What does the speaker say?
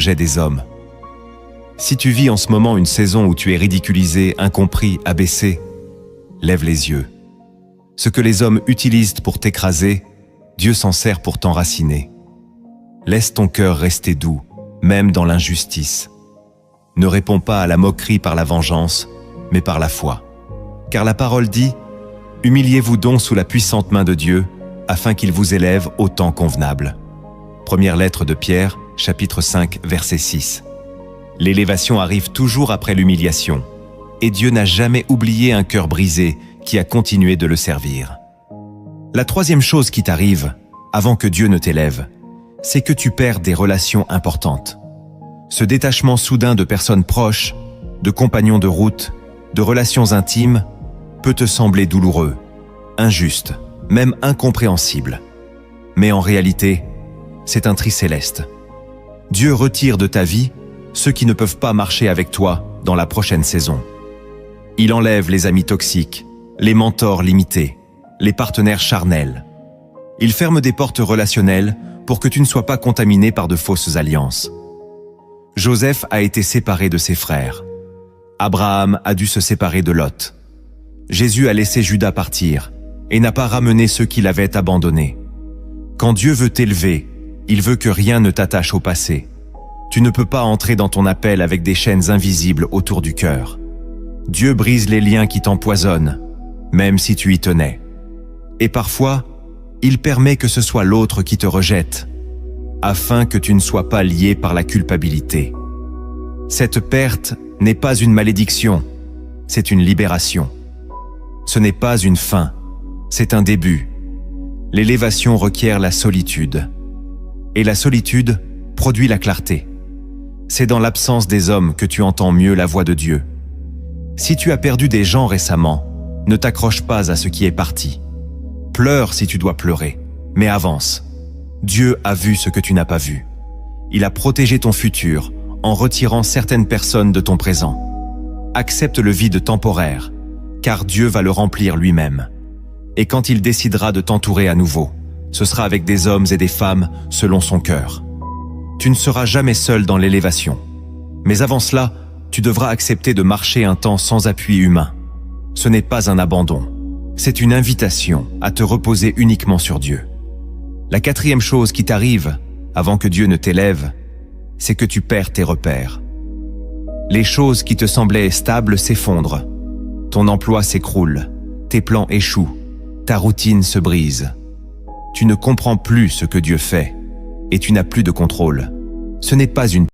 rejet des hommes. Si tu vis en ce moment une saison où tu es ridiculisé, incompris, abaissé, lève les yeux. Ce que les hommes utilisent pour t'écraser, Dieu s'en sert pour t'enraciner. Laisse ton cœur rester doux, même dans l'injustice. Ne réponds pas à la moquerie par la vengeance, mais par la foi. Car la parole dit « Humiliez-vous donc sous la puissante main de Dieu, afin qu'il vous élève au temps convenable. » Première lettre de Pierre, chapitre 5, verset 6. L'élévation arrive toujours après l'humiliation, et Dieu n'a jamais oublié un cœur brisé qui a continué de le servir. La troisième chose qui t'arrive, avant que Dieu ne t'élève, c'est que tu perds des relations importantes. Ce détachement soudain de personnes proches, de compagnons de route, de relations intimes, peut te sembler douloureux, injuste, même incompréhensible. Mais en réalité, c'est un tri céleste. Dieu retire de ta vie ceux qui ne peuvent pas marcher avec toi dans la prochaine saison. Il enlève les amis toxiques, les mentors limités, les partenaires charnels. Il ferme des portes relationnelles pour que tu ne sois pas contaminé par de fausses alliances. Joseph a été séparé de ses frères. Abraham a dû se séparer de Lot. Jésus a laissé Judas partir et n'a pas ramené ceux qui l'avaient abandonné. Quand Dieu veut t'élever, il veut que rien ne t'attache au passé. Tu ne peux pas entrer dans ton appel avec des chaînes invisibles autour du cœur. Dieu brise les liens qui t'empoisonnent, même si tu y tenais. Et parfois, il permet que ce soit l'autre qui te rejette, afin que tu ne sois pas lié par la culpabilité. Cette perte n'est pas une malédiction, c'est une libération. Ce n'est pas une fin, c'est un début. L'élévation requiert la solitude. Et la solitude produit la clarté. C'est dans l'absence des hommes que tu entends mieux la voix de Dieu. Si tu as perdu des gens récemment, ne t'accroche pas à ce qui est parti. Pleure si tu dois pleurer, mais avance. Dieu a vu ce que tu n'as pas vu. Il a protégé ton futur en retirant certaines personnes de ton présent. Accepte le vide temporaire, car Dieu va le remplir lui-même. Et quand il décidera de t'entourer à nouveau, ce sera avec des hommes et des femmes selon son cœur. Tu ne seras jamais seul dans l'élévation. Mais avant cela, tu devras accepter de marcher un temps sans appui humain. Ce n'est pas un abandon. C'est une invitation à te reposer uniquement sur Dieu. La quatrième chose qui t'arrive, avant que Dieu ne t'élève, c'est que tu perds tes repères. Les choses qui te semblaient stables s'effondrent. Ton emploi s'écroule, tes plans échouent, ta routine se brise. Tu ne comprends plus ce que Dieu fait et tu n'as plus de contrôle. Ce n'est pas une